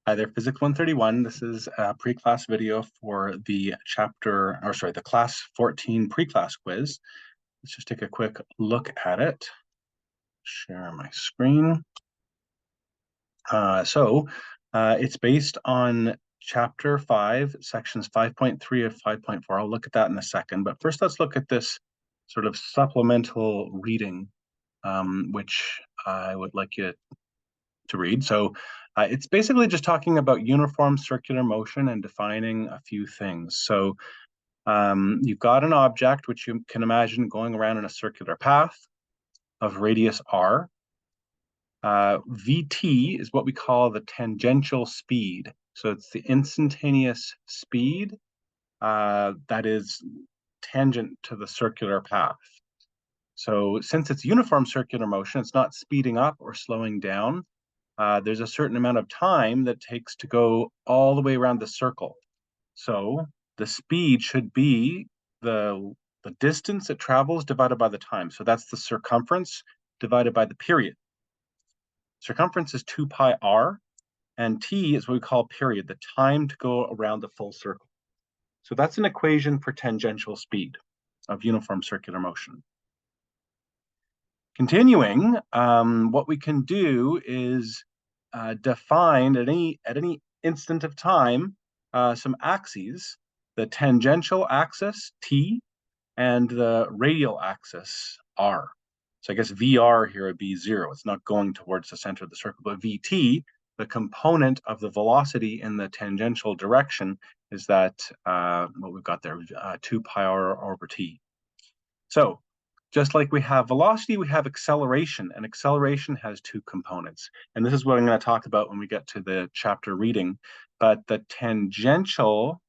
Hi there, Physics 131. This is a pre-class video for the class 14 pre-class quiz. Let's just take a quick look at it. Share my screen. It's based on chapter 5, sections 5.3 of 5.4. I'll look at that in a second, but first let's look at this sort of supplemental reading, which I would like you to read. It's basically just talking about uniform circular motion and defining a few things. So you've got an object which you can imagine going around in a circular path of radius r. Vt is what we call the tangential speed. So it's the instantaneous speed that is tangent to the circular path. So since it's uniform circular motion, it's not speeding up or slowing down. There's a certain amount of time that takes to go all the way around the circle. So the speed should be the distance it travels divided by the time. So that's the circumference divided by the period. Circumference is 2 pi r, and t is what we call period, the time to go around the full circle. So that's an equation for tangential speed of uniform circular motion. Continuing, what we can do is define at any instant of time some axes, the tangential axis t and the radial axis r. So I guess VR here would be 0. It's not going towards the center of the circle, but VT, the component of the velocity in the tangential direction, is that what we've got there, 2 pi r over t. So just like we have velocity, we have acceleration, and acceleration has two components. And this is what I'm going to talk about when we get to the chapter reading. But the tangential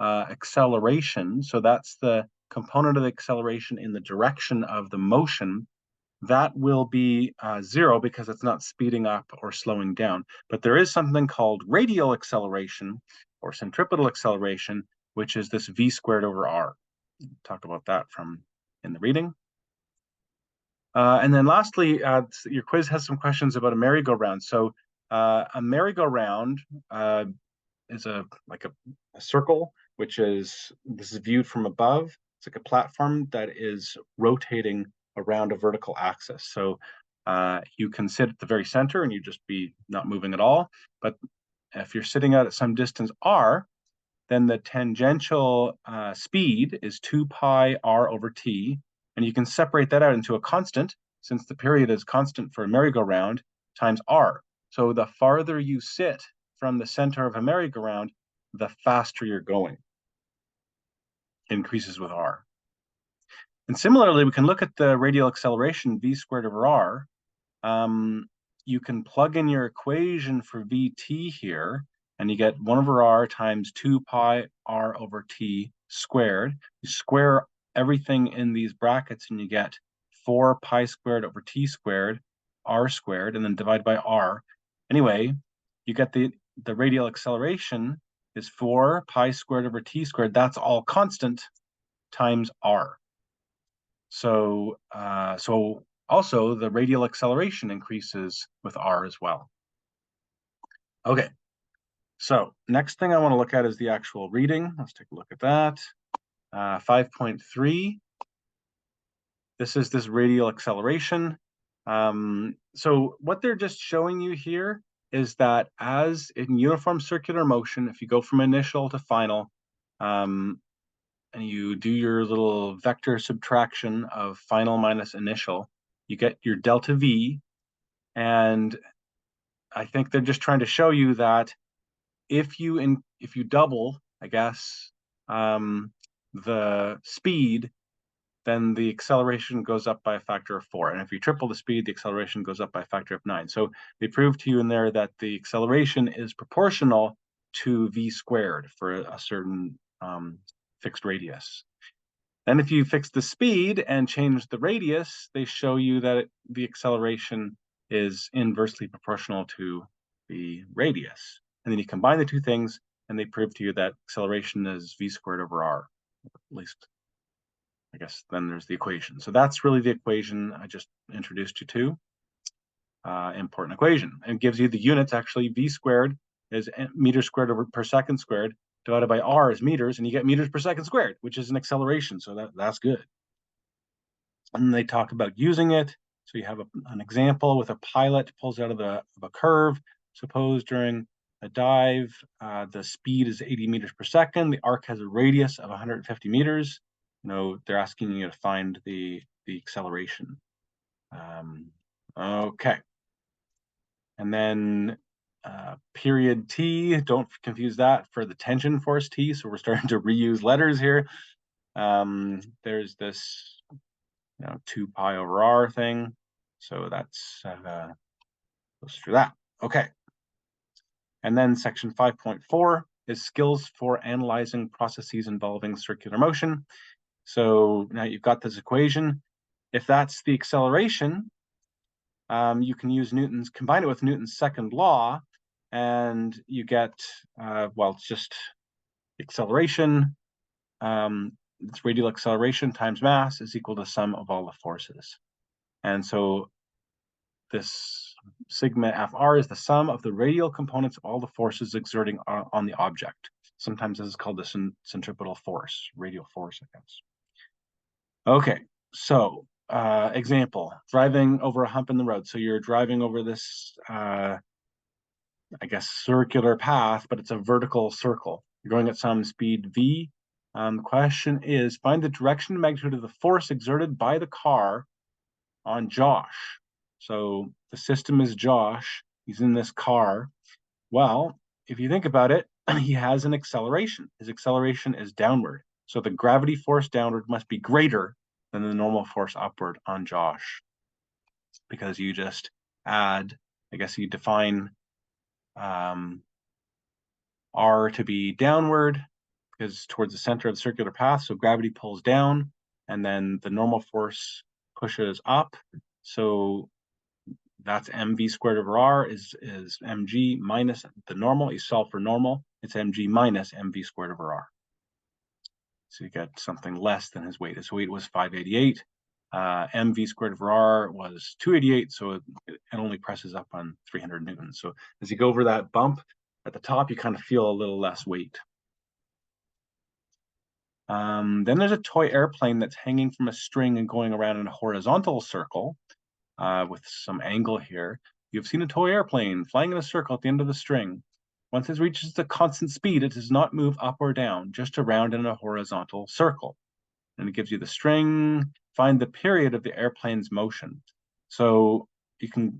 acceleration, so that's the component of the acceleration in the direction of the motion, that will be 0 because it's not speeding up or slowing down. But there is something called radial acceleration or centripetal acceleration, which is this v squared over r. We'll talk about that in the reading. And then lastly, your quiz has some questions about a merry-go-round. So a merry-go-round is like a circle, this is viewed from above. It's like a platform that is rotating around a vertical axis. So you can sit at the very center and you just be not moving at all. But if you're sitting out at some distance r, then the tangential speed is 2 pi r over t. And you can separate that out into a constant, since the period is constant for a merry-go-round, times r. So the farther you sit from the center of a merry-go-round, the faster you're going. It increases with r. And similarly, we can look at the radial acceleration, v squared over r. You can plug in your equation for vt here, and you get 1 over r times 2 pi r over t squared. You square everything in these brackets and you get 4 pi squared over t squared, r squared, and then divide by r. Anyway, you get the radial acceleration is 4 pi squared over t squared. That's all constant times r. So also the radial acceleration increases with r as well. Okay, so next thing I want to look at is the actual reading. Let's take a look at that. 5.3. This is this radial acceleration. So what they're just showing you here is that as in uniform circular motion, if you go from initial to final, and you do your little vector subtraction of final minus initial, you get your delta V. And I think they're just trying to show you that if you double, I guess, the speed, then the acceleration goes up by a factor of 4. And if you triple the speed, the acceleration goes up by a factor of 9. So they proved to you in there that the acceleration is proportional to v squared for a certain fixed radius. Then if you fix the speed and change the radius, they show you that the acceleration is inversely proportional to the radius. And then you combine the two things, and they prove to you that acceleration is v squared over r, at least. I guess then there's the equation. So that's really the equation I just introduced you to. Important equation. And it gives you the units, actually, v squared is meters squared per second squared, divided by r is meters, and you get meters per second squared, which is an acceleration. So that's good. And they talk about using it. So you have an example with a pilot pulls out of a curve. Suppose during a dive, the speed is 80 meters per second. The arc has a radius of 150 meters. They're asking you to find the acceleration. Okay. And then period T, don't confuse that for the tension force T. So we're starting to reuse letters here. There's this 2 pi over r thing. So that's goes through that. Okay. And then section 5.4 is skills for analyzing processes involving circular motion. So now you've got this equation. If that's the acceleration, you can combine it with Newton's second law, and you get, it's just acceleration. It's radial acceleration times mass is equal to sum of all the forces. And so this sigma Fr is the sum of the radial components of all the forces exerting on the object. Sometimes this is called the centripetal force, radial force, I guess. Okay, so example, driving over a hump in the road. So you're driving over this, circular path, but it's a vertical circle. You're going at some speed v. The question is, find the direction and magnitude of the force exerted by the car on Josh. So the system is Josh. He's in this car. Well, if you think about it, he has an acceleration. His acceleration is downward. So the gravity force downward must be greater than the normal force upward on Josh, because you just add, you define R to be downward because towards the center of the circular path. So gravity pulls down, and then the normal force pushes up. So that's mv squared over r is mg minus the normal. You solve for normal. It's mg minus mv squared over r. So you get something less than his weight. His weight was 588. mv squared over r was 288. So it only presses up on 300 newtons. So as you go over that bump at the top, you kind of feel a little less weight. Then there's a toy airplane that's hanging from a string and going around in a horizontal circle with some angle here. You've seen a toy airplane flying in a circle at the end of the string. Once it reaches the constant speed, it does not move up or down, just around in a horizontal circle. And it gives you the string. Find the period of the airplane's motion. So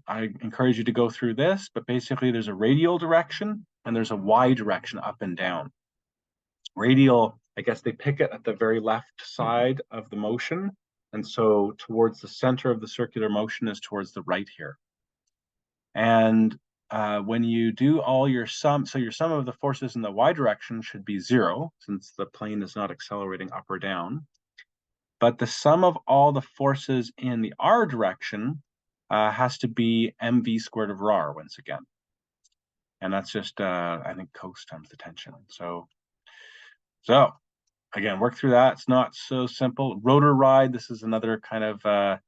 I encourage you to go through this, but basically there's a radial direction and there's a y direction up and down. Radial, I guess they pick it at the very left side of the motion. And so towards the center of the circular motion is towards the right here. And when you do all your sum, so your sum of the forces in the y direction should be 0, since the plane is not accelerating up or down. But the sum of all the forces in the r direction has to be mv squared over r once again. And that's just, I think, cos times the tension. So again, work through that. It's not so simple. Rotor ride, this is another kind of, a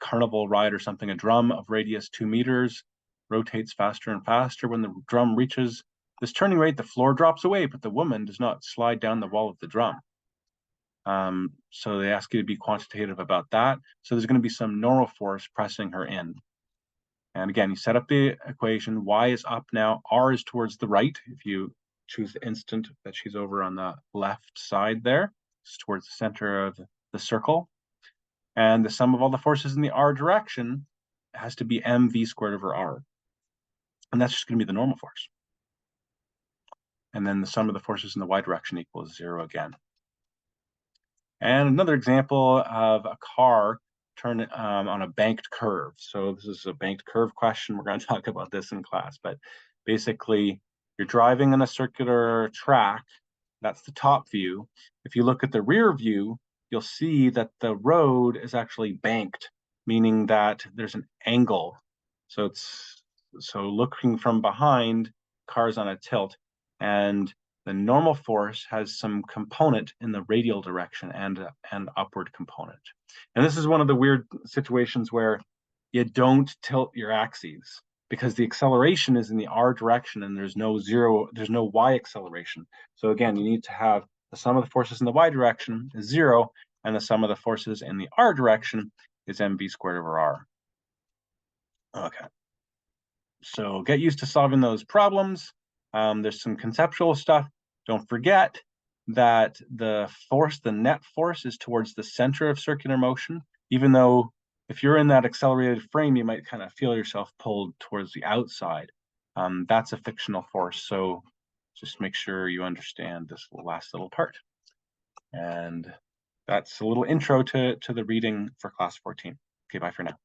carnival ride or something. A drum of radius 2 meters rotates faster and faster. When the drum reaches this turning rate, the floor drops away, but the woman does not slide down the wall of the drum. So they ask you to be quantitative about that. So there's going to be some normal force pressing her in. And again, you set up the equation. Y is up now. R is towards the right. If you choose the instant that she's over on the left side there, it's towards the center of the circle. And the sum of all the forces in the r direction has to be mv squared over r. And that's just going to be the normal force. And then the sum of the forces in the y direction equals 0 again. And another example of a car turn on a banked curve. So this is a banked curve question. We're going to talk about this in class. But basically, you're driving on a circular track. That's the top view. If you look at the rear view, you'll see that the road is actually banked, meaning that there's an angle. So looking from behind, car's on a tilt, and the normal force has some component in the radial direction and an upward component. And this is one of the weird situations where you don't tilt your axes. because the acceleration is in the r direction and there's no y acceleration. So again, you need to have the sum of the forces in the y direction is 0, and the sum of the forces in the r direction is mv squared over r. Okay. So get used to solving those problems. There's some conceptual stuff. Don't forget that the net force is towards the center of circular motion, even though if you're in that accelerated frame, you might kind of feel yourself pulled towards the outside. That's a fictional force. So just make sure you understand this last little part. And that's a little intro to the reading for class 14. Okay, bye for now.